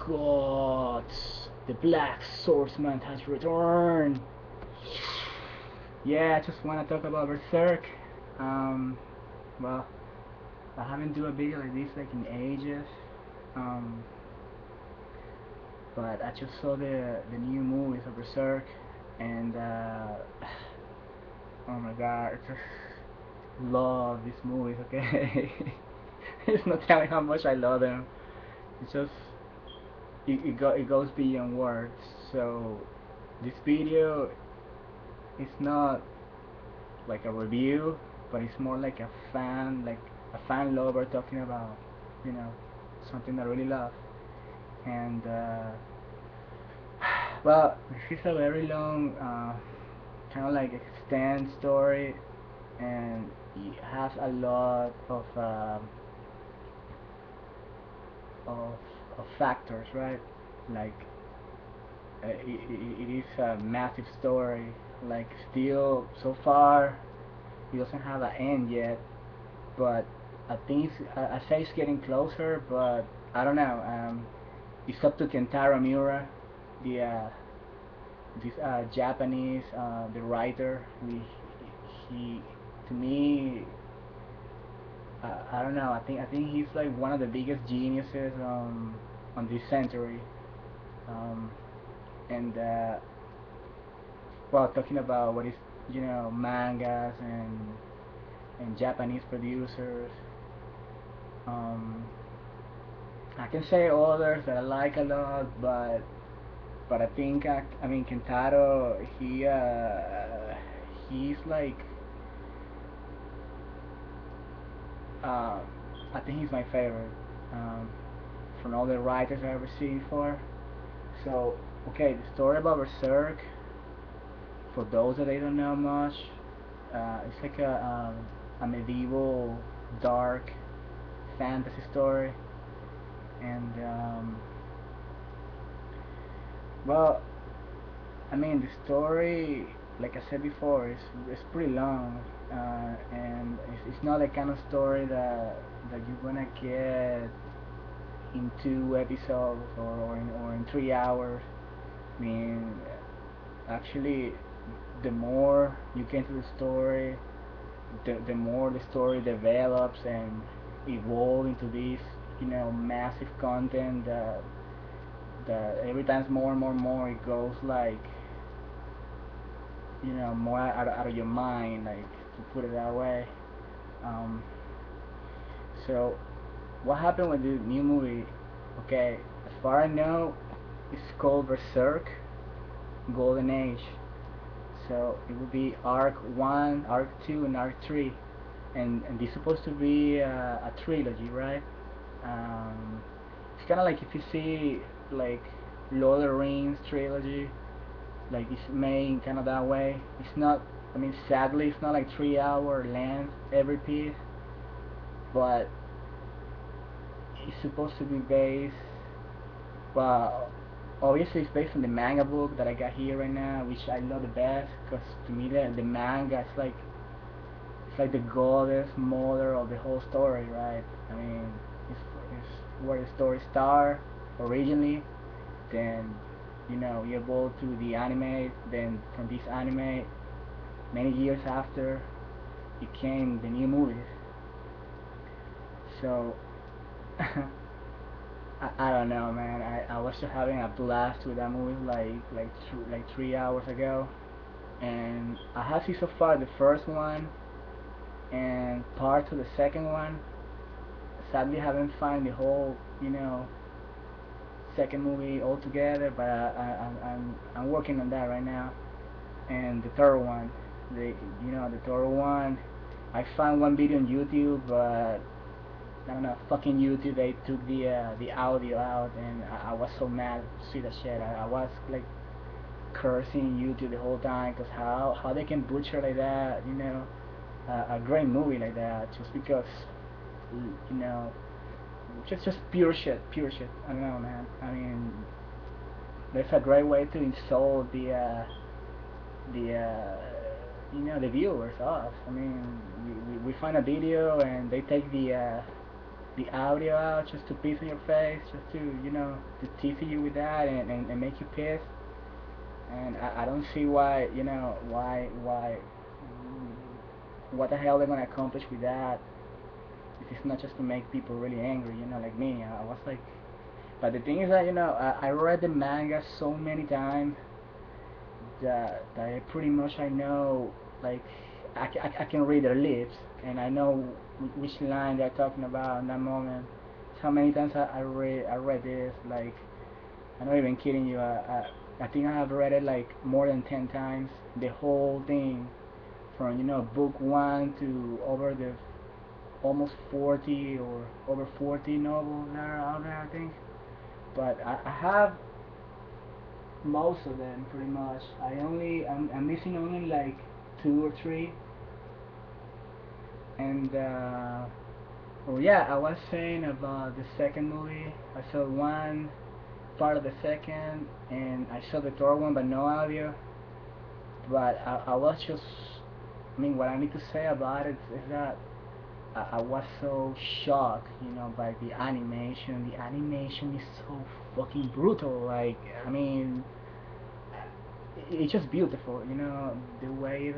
God, the Black Swordsman has returned. Yeah, I just want to talk about Berserk. Um, well, I haven't do a video like this like in ages. Um, but I just saw the new movies of Berserk, and oh my God, I just love these movies. Okay, it's not telling how much I love them. It's just it goes beyond words. So this video is not like a review, but it's more like a fan lover talking about, you know, something I really love. And well, this is a very long, kind of like extend story, and it has a lot of of factors, right? Like it is a massive story. Like still, so far, it doesn't have an end yet, but I say it's getting closer, but I don't know. It's up to Kentaro Miura, the this Japanese the writer. He to me, I don't know. I think he's like one of the biggest geniuses on this century. Um, and well, talking about what is, mangas and Japanese producers. Um, I can say others that I like a lot, but I think I mean Kentaro, he's like, uh, I think he's my favorite, um, from all the writers I ever seen before. So okay, the story about Berserk, for those that they don't know much, it's like a medieval dark fantasy story, and well, I mean, the story, like I said before, is pretty long, and it's not the kind of story that you're gonna get in 2 episodes or in 3 hours. I mean, actually, the more you get into the story, the more the story develops and evolve into this, massive content that every time more and more and more it goes like, more out of your mind, like, to put it that way. Um, so, what happened with the new movie? Okay, as far as I know, it's called Berserk Golden Age. So it would be Arc 1, Arc 2, and Arc 3. And this is supposed to be a trilogy, right? It's kind of like if you see, like, Lord of the Rings trilogy, like it's made kind of that way. It's not. I mean, sadly, it's not like 3 hour length every piece, but it's supposed to be based. Well, obviously, it's based on the manga book that I got here right now, which I love the best, because to me the manga is like, it's like the goddess mother of the whole story, right? I mean, it's where the story starts originally, then you evolve to the anime, then from this anime, many years after, it came the new movies. So I don't know, man. I was just having a blast with that movie like 3 hours ago, and I have seen so far the first one and part of the second one. Sadly, I haven't found the whole, second movie altogether, but I'm working on that right now. And the third one, the third one, I found one video on YouTube, but I don't know, fucking YouTube, they took the audio out, and I was so mad to see that shit. I was like cursing YouTube the whole time, because how they can butcher like that, a great movie like that, just because, you know, just pure shit, pure shit. I don't know, man. I mean, that's a great way to insult the viewers, us. I mean, we find a video and they take the audio out just to piss in your face, just to to tease you with that and make you piss. And I don't see why what the hell they're gonna accomplish with that if it's not just to make people really angry, like me. I was like, but the thing is that I read the manga so many times that I pretty much I know, like, I can read their lips and I know which line they're talking about in that moment. How many times I read this, like, I'm not even kidding you. I think I have read it like more than 10 times, the whole thing, from book one to over the almost 40 or over 40 novels that are out there, I think. But I have most of them pretty much. I'm missing only like two or three. And oh yeah, I was saying about the second movie. I saw one part of the second, and I saw the third one, but no audio. But I was just, I mean, what I need to say about it is that I was so shocked, by the animation. The animation is so fucking brutal. Like, I mean, it's just beautiful, the way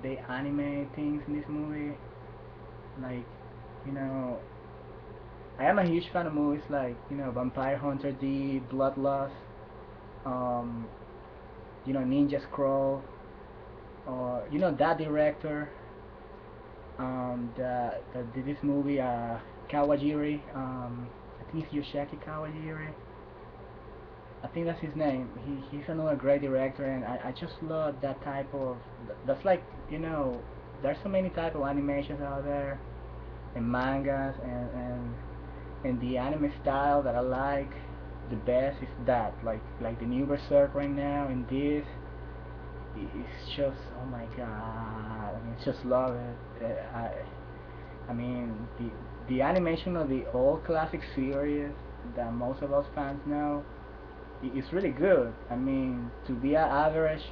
they animate things in this movie. Like, you know, I am a huge fan of movies like Vampire Hunter D, Bloodlust, um, Ninja Scroll, or that director that did this movie, Kawajiri. I think it's Yoshaki Kawajiri. I think that's his name. He's another great director, and I just love that type of. That's like there's so many type of animations out there, and mangas, and the anime style that I like the best is that, like the new Berserk right now, and this it's just, oh my god. I mean, just love it. I mean, the animation of the old classic series that most of us fans know, it's really good. I mean, to be an average,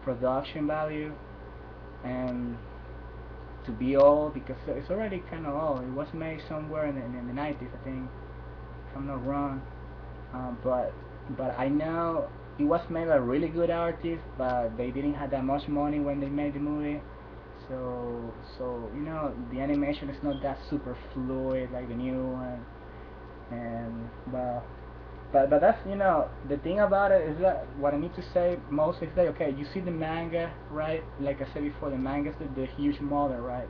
production value, and to be old, because it's already kind of old. It was made somewhere in the 90s, I think, if I'm not wrong. But I know it was made by really good artists, but they didn't have that much money when they made the movie. So the animation is not that super fluid like the new one, and but that's the thing about it is that what I need to say most is that, okay, you see the manga, right? Like I said before, the manga is the huge mother, right?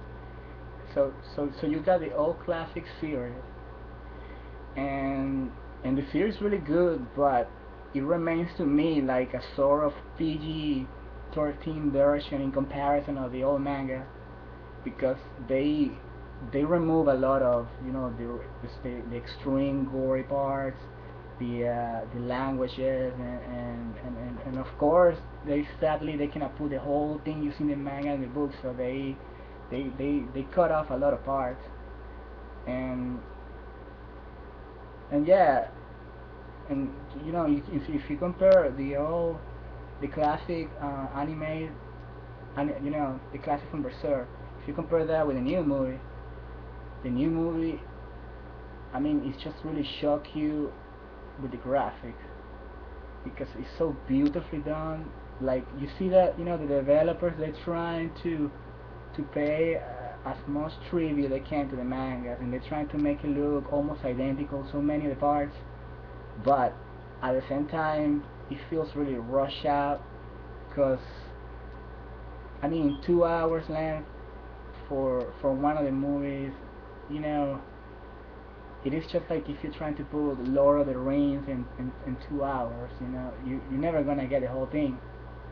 So you got the old classic series, and the series is really good, but it remains to me like a sort of PG-13 version in comparison of the old manga, because they remove a lot of the extreme gory parts, the languages, and of course they sadly they cannot put the whole thing you see in the manga in the book, so they cut off a lot of parts, and yeah, and if you compare the classic anime, and the classic from Berserk, if you compare that with the new movie, I mean, it's just really shock you with the graphics, because it's so beautifully done. Like, you see that the developers, they're trying to pay as much tribute they can to the mangas, and they're trying to make it look almost identical, so many of the parts, but at the same time it feels really rushed out, because I mean 2 hours length for one of the movies, you know it is just like if you're trying to put Lord of the Rings in 2 hours, you're never gonna get the whole thing,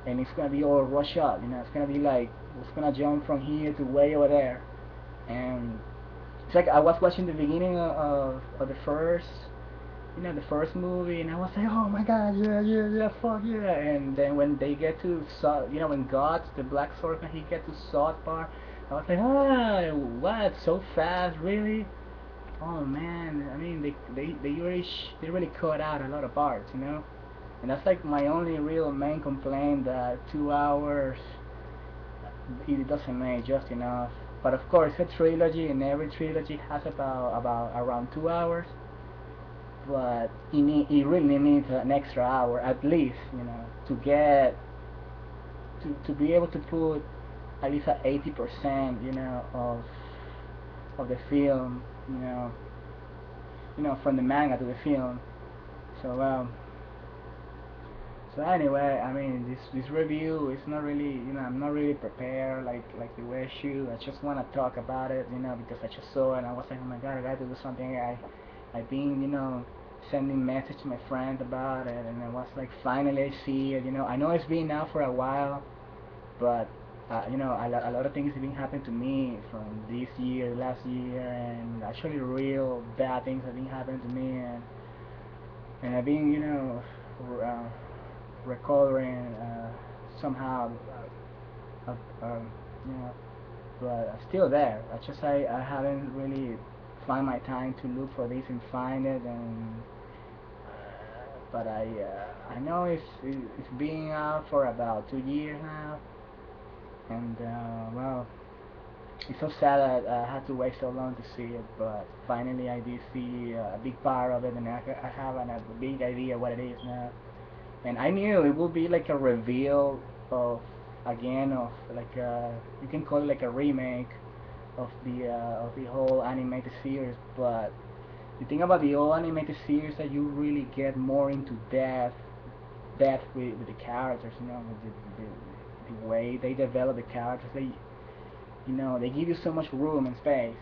and it's gonna be all rushed up, it's gonna be like it's gonna jump from here to way over there, and it's like I was watching the beginning of the first movie, and I was like, oh my god, yeah, yeah, yeah, fuck yeah, and then when they get to when Guts, the Black Sword, when he gets to South Park, I was like, what, so fast, really? Oh man, I mean, they really cut out a lot of parts, and that's like my only real main complaint, that 2 hours it doesn't make just enough. But of course, a trilogy, and every trilogy has about around 2 hours. But it really needs an extra hour at least, to get to be able to put at least at 80%, of the film, from the manga to the film. So so anyway, I mean, this review is not really, I'm not really prepared like the way I should. I just want to talk about it, because I just saw it and I was like, oh my god, I got to do something. I've been, sending message to my friends about it, and I was like, finally I see it. I know it's been out for a while, but a lot of things have been happening to me from this year, last year, and actually real bad things have been happening to me, and I've been, uh, recovering somehow, you know, but still there. I haven't really find my time to look for this and find it, and but I know it's been out for about 2 years now, and well, it's so sad that I had to wait so long to see it, but finally I did see a big part of it, and I have a big idea what it is now. And I knew it would be like a reveal of again of like you can call it like a remake of the whole animated series. But the thing about the whole animated series that you really get more into depth with the characters, with the way they develop the characters. They give you so much room and space.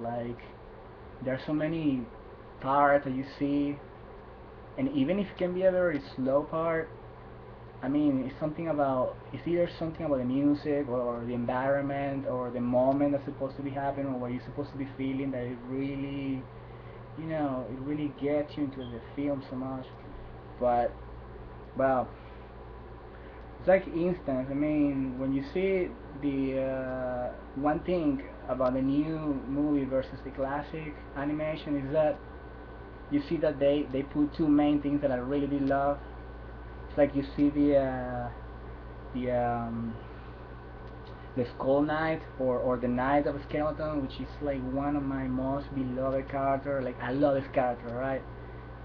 Like there are so many parts that you see, and even if it can be a very slow part, I mean, it's either something about the music or the environment or the moment that's supposed to be happening or what you're supposed to be feeling that it really, it really gets you into the film so much. But, well, it's like instant. I mean, when you see the one thing about the new movie versus the classic animation is that you see that they put two main things that I really did love. It's like you see the the Skull Knight or the Knight of Skeleton, which is like one of my most beloved character. Like I love this character, right?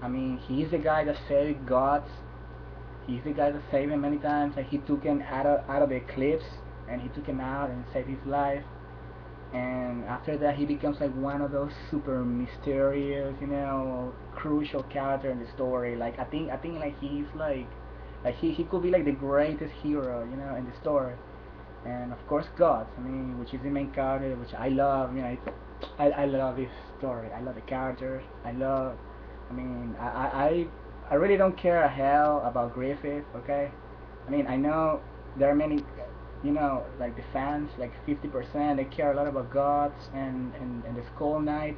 I mean, he's the guy that saved gods. He's the guy that saved him many times. Like he took him out of the eclipse, and he took him out and saved his life. And after that, he becomes like one of those super mysterious, crucial character in the story. Like I think like he's like he could be like the greatest hero, in the story. And of course God, I mean, which is the main character, which I love. I love this story. I love the characters. I mean, I really don't care a hell about Griffith. Okay, I mean, I know there are many, like the fans, like 50%, they care a lot about gods and the Skull Knight,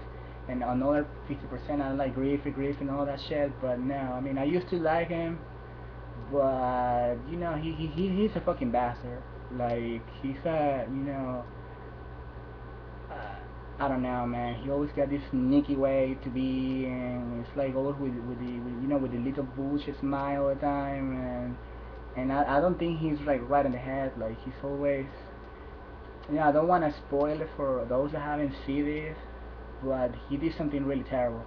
and another 50% I like Griffith and all that shit. But no, I mean, I used to like him, but he's a fucking bastard. Like he's a I don't know, man. He always got this sneaky way to be, and it's like always with the little bullshit smile all the time, and I don't think he's like right in the head. Like he's always, I don't want to spoil it for those that haven't seen this, but he did something really terrible,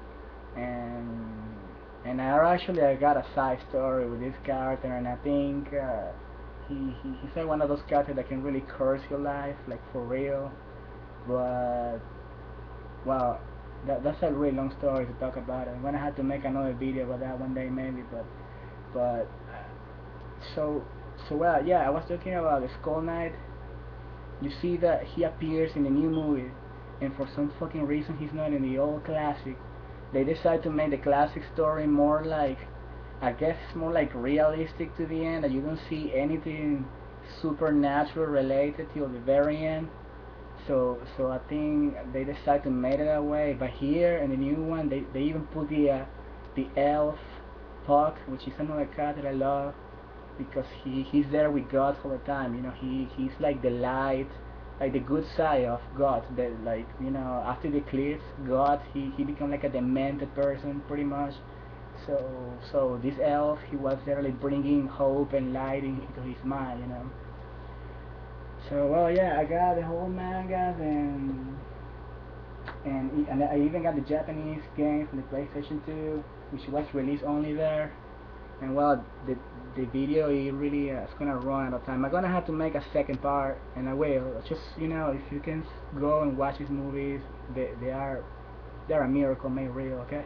and I got a side story with this character, and I think he's like one of those characters that can really curse your life, like for real. But well, that's a really long story to talk about. I'm gonna have to make another video about that one day maybe. But so well, yeah, I was talking about the Skull Knight. You see that he appears in the new movie, and for some fucking reason he's not in the old classic. They decide to make the classic story more like, I guess, more like realistic to the end, that you don't see anything supernatural related till the very end. So I think they decided to make it that way. But here in the new one, they even put the elf Puck, which is another cat that I love, because he's there with God all the time. He's like the light, like the good side of God. That, like, after the eclipse, God, he become like a demented person pretty much. So this elf, he was there like bringing hope and light into his mind. So well, yeah, I got the whole mangas and I even got the Japanese game from the PlayStation 2, which was released only there. And well, the video it really it's gonna run out of time. I'm gonna have to make a second part, and I will. Just if you can go and watch these movies, they are a miracle made real. Okay.